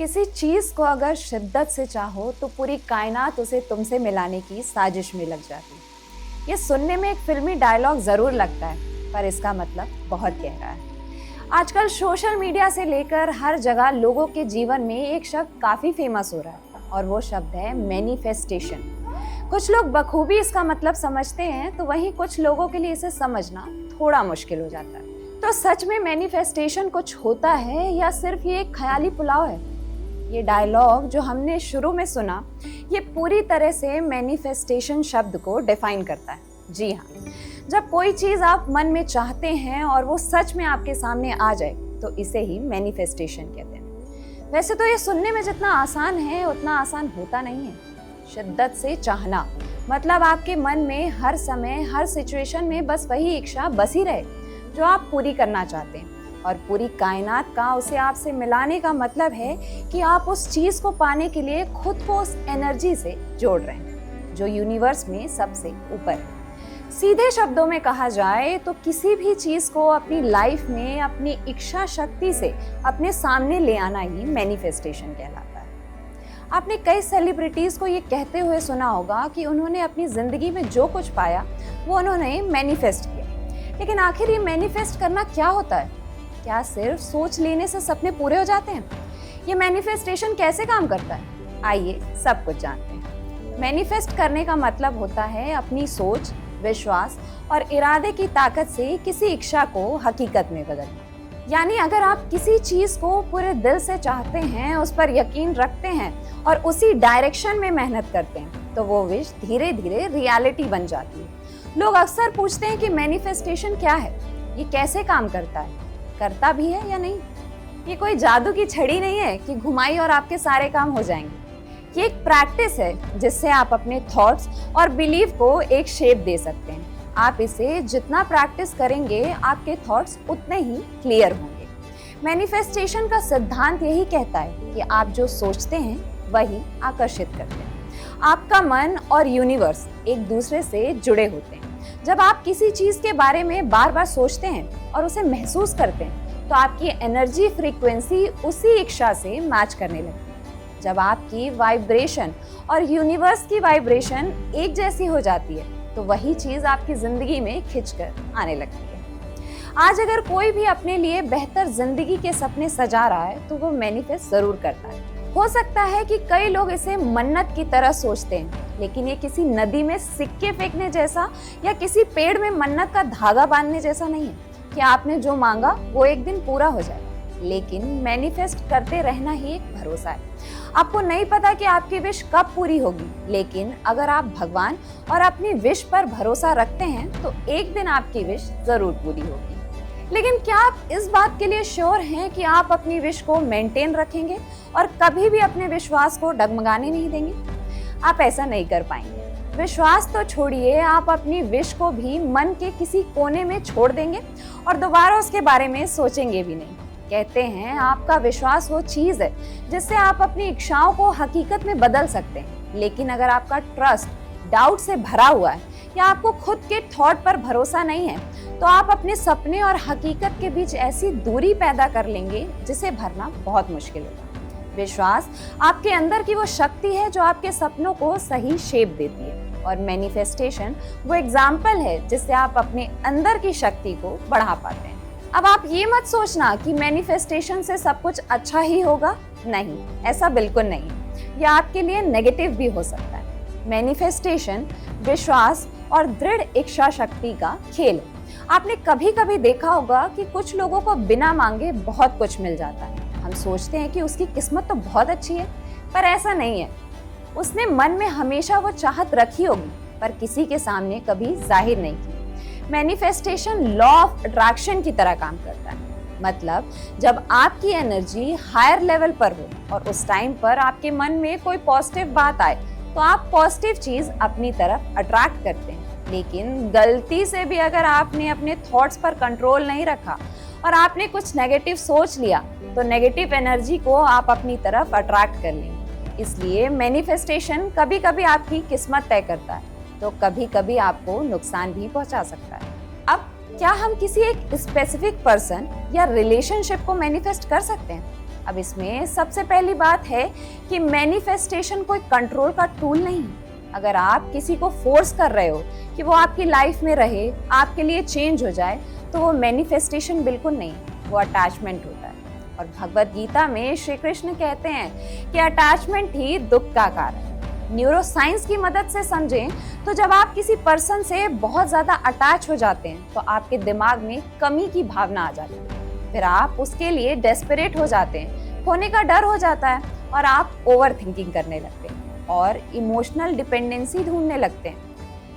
किसी चीज को अगर शिद्दत से चाहो तो पूरी कायनात उसे तुमसे मिलाने की साजिश में लग जाती है। ये सुनने में एक फिल्मी डायलॉग जरूर लगता है, पर इसका मतलब बहुत गहरा है। आजकल सोशल मीडिया से लेकर हर जगह लोगों के जीवन में एक शब्द काफी फेमस हो रहा है और वो शब्द है मैनिफेस्टेशन। कुछ लोग बखूबी इसका मतलब समझते हैं, तो वहीं कुछ लोगों के लिए इसे समझना थोड़ा मुश्किल हो जाता है। तो सच में मैनिफेस्टेशन कुछ होता है या सिर्फ ये एक ख्याली पुलाव है? ये डायलॉग जो हमने शुरू में सुना, ये पूरी तरह से मैनिफेस्टेशन शब्द को डिफाइन करता है। जी हाँ, जब कोई चीज़ आप मन में चाहते हैं और वो सच में आपके सामने आ जाए, तो इसे ही मैनिफेस्टेशन कहते हैं। वैसे तो ये सुनने में जितना आसान है उतना आसान होता नहीं है। शिद्दत से चाहना मतलब आपके मन में हर समय हर सिचुएशन में बस वही इच्छा बसी रहे जो आप पूरी करना चाहते हैं, और पूरी कायनात का उसे आपसे मिलाने का मतलब है कि आप उस चीज को पाने के लिए खुद को उस एनर्जी से जोड़ रहे हैं जो यूनिवर्स में सबसे ऊपर है। सीधे शब्दों में कहा जाए तो किसी भी चीज को अपनी लाइफ में अपनी इच्छा शक्ति से अपने सामने ले आना ही मैनिफेस्टेशन कहलाता है। आपने कई सेलिब्रिटीज को ये कहते हुए सुना होगा कि उन्होंने अपनी जिंदगी में जो कुछ पाया वो उन्होंने मैनिफेस्ट किया। लेकिन आखिर ये मैनिफेस्ट करना क्या होता है? क्या सिर्फ सोच लेने से सपने पूरे हो जाते हैं? ये मैनिफेस्टेशन कैसे काम करता है? आइए सब कुछ जानते हैं। मैनिफेस्ट करने का मतलब होता है अपनी सोच, विश्वास और इरादे की ताकत से किसी इच्छा को हकीकत में बदलना। यानी अगर आप किसी चीज को पूरे दिल से चाहते हैं, उस पर यकीन रखते हैं और उसी डायरेक्शन में मेहनत करते हैं, तो वो विश धीरे धीरे रियलिटी बन जाती है। लोग अक्सर पूछते हैं कि मैनिफेस्टेशन क्या है, ये कैसे काम करता है, करता भी है या नहीं? ये कोई जादू की छड़ी नहीं है कि घुमाई और आपके सारे काम हो जाएंगे। ये एक प्रैक्टिस है जिससे आप अपने थॉट्स और बिलीफ को एक शेप दे सकते हैं। आप इसे जितना प्रैक्टिस करेंगे, आपके थॉट्स उतने ही क्लियर होंगे। मैनिफेस्टेशन का सिद्धांत यही कहता है कि आप जो सोचते हैं वही आकर्षित करते हैं। आपका मन और यूनिवर्स एक दूसरे से जुड़े होते हैं। जब आप किसी चीज के बारे में बार बार सोचते हैं और उसे महसूस करते हैं, तो आपकी एनर्जी फ्रीक्वेंसी उसी इच्छा से मैच करने लगती है। जब आपकी वाइब्रेशन और यूनिवर्स की वाइब्रेशन एक जैसी हो जाती है, तो वही चीज आपकी जिंदगी में खिंचकर आने लगती है। आज अगर कोई भी अपने लिए बेहतर जिंदगी के सपने सजा रहा है, तो वो मैनिफेस्ट जरूर करता है। हो सकता है कि कई लोग इसे मन्नत की तरह सोचते हैं, लेकिन ये किसी नदी में सिक्के फेंकने जैसा या किसी पेड़ में मन्नत का धागा बांधने जैसा नहीं है कि आपने जो मांगा वो एक दिन पूरा हो जाएगा। लेकिन मैनिफेस्ट करते रहना ही एक भरोसा है। आपको नहीं पता कि आपकी विश कब पूरी होगी, लेकिन अगर आप भगवान और अपनी विश पर भरोसा रखते हैं तो एक दिन आपकी विश जरूर पूरी होगी। लेकिन क्या आप इस बात के लिए श्योर हैं कि आप अपनी विश को मेंटेन रखेंगे और कभी भी अपने विश्वास को डगमगाने नहीं देंगे? आप ऐसा नहीं कर पाएंगे। विश्वास तो छोड़िए, आप अपनी विश को भी मन के किसी कोने में छोड़ देंगे और दोबारा उसके बारे में सोचेंगे भी नहीं। कहते हैं आपका विश्वास वो चीज है जिससे आप अपनी इच्छाओं को हकीकत में बदल सकते हैं। लेकिन अगर आपका ट्रस्ट डाउट से भरा हुआ है या आपको खुद के थॉट पर भरोसा नहीं है, तो आप अपने सपने और हकीकत के बीच ऐसी दूरी पैदा कर लेंगे जिसे भरना बहुत मुश्किल होगा। विश्वास आपके अंदर की वो शक्ति है जो आपके सपनों को सही शेप देती है, और मैनिफेस्टेशन वो एग्जाम्पल है जिससे आप अपने अंदर की शक्ति को बढ़ा पाते हैं। अब आप ये मत सोचना कि मैनिफेस्टेशन से सब कुछ अच्छा ही होगा। नहीं, ऐसा बिल्कुल नहीं। यह आपके लिए नेगेटिव भी हो सकता है। मैनिफेस्टेशन विश्वास और दृढ़ इच्छा शक्ति का खेल है। आपने कभी कभी देखा होगा कि कुछ लोगों को बिना मांगे बहुत कुछ मिल जाता है। हम सोचते हैं कि उसकी किस्मत तो बहुत अच्छी है, पर ऐसा नहीं है। उसने मन में हमेशा वो चाहत रखी होगी, पर किसी के सामने कभी जाहिर नहीं की। मैनिफेस्टेशन लॉ ऑफ अट्रैक्शन की तरह काम करता है। मतलब जब आपकी एनर्जी हायर लेवल पर हो और उस टाइम पर आपके मन में कोई पॉजिटिव बात आए, तो आप पॉजिटिव चीज अपनी तरफ अट्रैक्ट करते हैं। लेकिन गलती से भी अगर आपने अपने थॉट्स पर कंट्रोल नहीं रखा और आपने कुछ नेगेटिव सोच लिया, तो नेगेटिव एनर्जी को आप अपनी तरफ अट्रैक्ट कर लेंगे। इसलिए मैनिफेस्टेशन कभी कभी आपकी किस्मत तय करता है, तो कभी कभी आपको नुकसान भी पहुंचा सकता है। अब क्या हम किसी एक स्पेसिफिक पर्सन या रिलेशनशिप को मैनिफेस्ट कर सकते हैं? अब इसमें सबसे पहली बात है कि मैनिफेस्टेशन कोई कंट्रोल का टूल नहीं। अगर आप किसी को फोर्स कर रहे हो कि वो आपकी लाइफ में रहे, आपके लिए चेंज हो जाए, तो वो मैनिफेस्टेशन बिल्कुल नहीं, वो अटैचमेंट होता है। और भगवत गीता में श्री कृष्ण कहते हैं कि अटैचमेंट ही दुख का कारण है। न्यूरोसाइंस की मदद से समझें तो जब आप किसी पर्सन से बहुत ज्यादा अटैच हो जाते हैं तो आपके दिमाग में कमी की भावना आ जाती है। फिर आप उसके लिए डेस्परेट हो जाते हैं, खोने का डर हो जाता है और आप ओवर थिंकिंग करने लगते हैं और इमोशनल डिपेंडेंसी ढूंढने लगते हैं।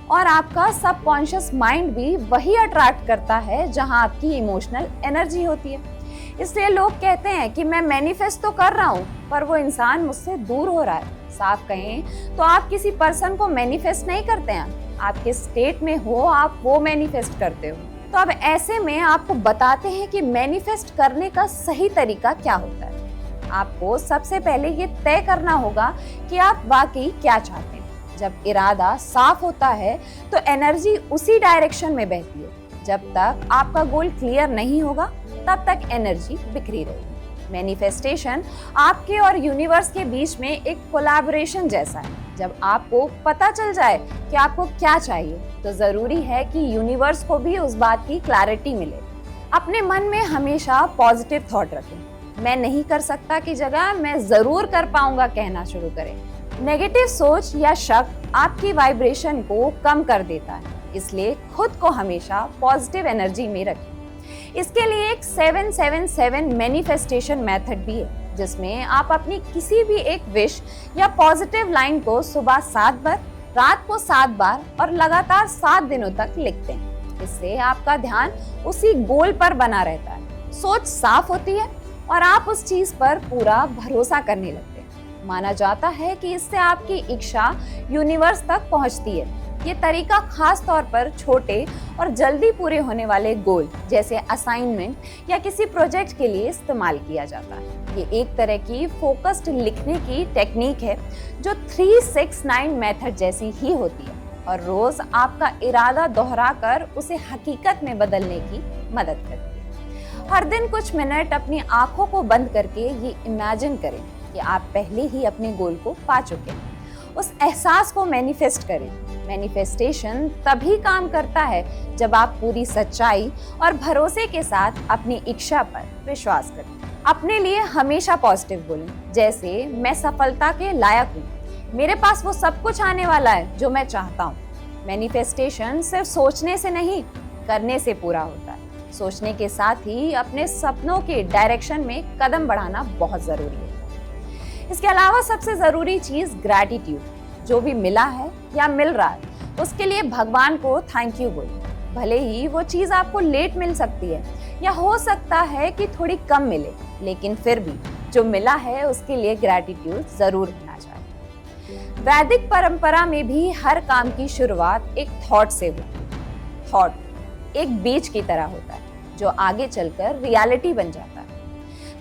और आपका सबकॉन्शियस माइंड भी वही अट्रैक्ट करता है जहां आपकी इमोशनल एनर्जी होती है। इसलिए लोग कहते हैं कि मैं मैनिफेस्ट तो कर रहा हूँ पर वो इंसान मुझसे दूर हो रहा है। साफ कहें तो आप किसी पर्सन को मैनिफेस्ट नहीं करते हैं, आपके स्टेट में हो आप वो मैनिफेस्ट करते हो। तो अब ऐसे में आपको बताते हैं कि मैनिफेस्ट करने का सही तरीका क्या होता है। आपको सबसे पहले ये तय करना होगा कि आप वाकई क्या चाहते हैं। जब इरादा साफ होता है तो एनर्जी उसी डायरेक्शन में बहती है। जब तक आपका गोल क्लियर नहीं होगा तब तक एनर्जी बिखरी रहेगी। मैनिफेस्टेशन आपके और यूनिवर्स के बीच में एक कोलैबोरेशन जैसा है। जब आपको पता चल जाए कि आपको क्या चाहिए तो जरूरी है कि यूनिवर्स को भी उस बात की क्लैरिटी मिले। अपने मन में हमेशा पॉजिटिव थॉट रखें। मैं नहीं कर सकता की जगह मैं जरूर कर पाऊंगा कहना शुरू करें। नेगेटिव सोच या शक आपकी वाइब्रेशन को कम कर देता है, इसलिए खुद को हमेशा पॉजिटिव एनर्जी में रखें। इसके लिए एक 777 मैनिफेस्टेशन मेथड भी है, जिसमें आप अपनी किसी भी एक विश या पॉजिटिव लाइन को सुबह 7 बार, रात को 7 बार और लगातार 7 दिनों तक लिखते हैं। इससे आपका ध्यान उसी गोल पर बना रहता है, सोच साफ होती है और आप उस चीज पर पूरा भरोसा करने लगते हैं। माना जाता है कि इससे आपकी इच्छा यूनिवर्स तक पहुंचती है। ये तरीका खास तौर पर छोटे और जल्दी पूरे होने वाले गोल जैसे असाइनमेंट या किसी प्रोजेक्ट के लिए इस्तेमाल किया जाता है। ये एक तरह की फोकस्ड लिखने की टेक्निक है जो 369 मेथड जैसी ही होती है और रोज आपका इरादा दोहराकर उसे हकीकत में बदलने की मदद करती है। हर दिन कुछ मिनट अपनी आंखों को बंद करके ये इमेजिन करें कि आप पहले ही अपने गोल को पा चुके हैं। उस एहसास को मैनिफेस्ट करें। मैनिफेस्टेशन तभी काम करता है जब आप पूरी सच्चाई और भरोसे के साथ अपनी इच्छा पर विश्वास करें। अपने लिए हमेशा पॉजिटिव बोलें, जैसे मैं सफलता के लायक हूँ, मेरे पास वो सब कुछ आने वाला है जो मैं चाहता हूँ। मैनिफेस्टेशन सिर्फ सोचने से नहीं, करने से पूरा होता है। सोचने के साथ ही अपने सपनों के डायरेक्शन में कदम बढ़ाना बहुत जरूरी है। इसके अलावा सबसे जरूरी चीज ग्रैटिट्यूड। जो भी मिला है या मिल रहा है उसके लिए भगवान को थैंक यू बोलिए। भले ही वो चीज आपको लेट मिल सकती है या हो सकता है कि थोड़ी कम मिले, लेकिन फिर भी जो मिला है उसके लिए ग्रैटिट्यूड जरूर होना चाहिए। वैदिक परंपरा में भी हर काम की शुरुआत एक थॉट से होती है। थॉट एक बीज की तरह होता है जो आगे चलकर रियलिटी बन जाता है।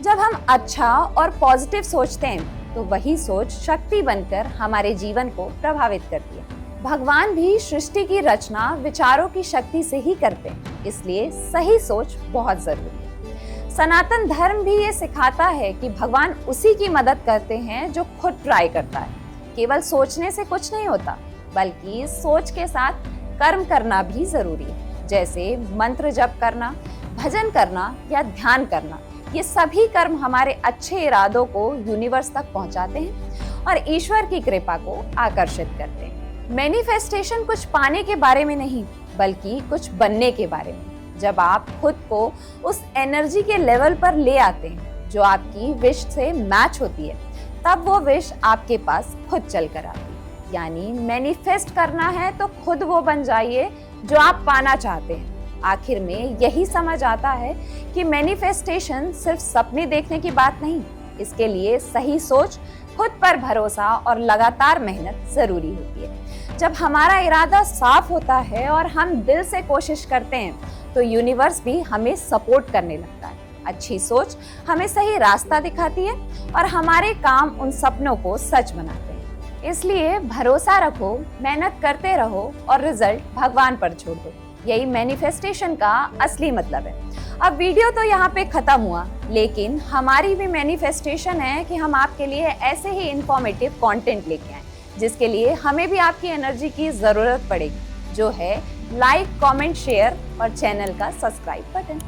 जब हम अच्छा और पॉजिटिव सोचते हैं तो वही सोच शक्ति बनकर हमारे जीवन को प्रभावित करती है। भगवान भी सृष्टि की रचना विचारों की शक्ति से ही करते हैं, इसलिए सही सोच बहुत जरूरी है। सनातन धर्म भी ये सिखाता है कि भगवान उसी की मदद करते हैं जो खुद ट्राई करता है। केवल सोचने से कुछ नहीं होता, बल्कि सोच के साथ कर्म करना भी जरूरी है, जैसे मंत्र जप करना, भजन करना या ध्यान करना। ये सभी कर्म हमारे अच्छे इरादों को यूनिवर्स तक पहुंचाते हैं और ईश्वर की कृपा को आकर्षित करते हैं। मैनिफेस्टेशन कुछ पाने के बारे में नहीं, बल्कि कुछ बनने के बारे में। जब आप खुद को उस एनर्जी के लेवल पर ले आते हैं जो आपकी विश से मैच होती है, तब वो विश आपके पास खुद चल कर आती है। यानी मैनिफेस्ट करना है तो खुद वो बन जाइए जो आप पाना चाहते हैं। आखिर में यही समझ आता है कि मैनिफेस्टेशन सिर्फ सपने देखने की बात नहीं, इसके लिए सही सोच, खुद पर भरोसा और लगातार मेहनत जरूरी होती है। जब हमारा इरादा साफ होता है और हम दिल से कोशिश करते हैं तो यूनिवर्स भी हमें सपोर्ट करने लगता है। अच्छी सोच हमें सही रास्ता दिखाती है और हमारे काम उन सपनों को सच बनाते हैं। इसलिए भरोसा रखो, मेहनत करते रहो और रिजल्ट भगवान पर छोड़ दो। यही मैनिफेस्टेशन का असली मतलब है। अब वीडियो तो यहाँ पे खत्म हुआ, लेकिन हमारी भी मैनिफेस्टेशन है कि हम आपके लिए ऐसे ही इंफॉर्मेटिव कंटेंट लेके आए, जिसके लिए हमें भी आपकी एनर्जी की जरूरत पड़ेगी, जो है लाइक, कमेंट, शेयर और चैनल का सब्सक्राइब बटन।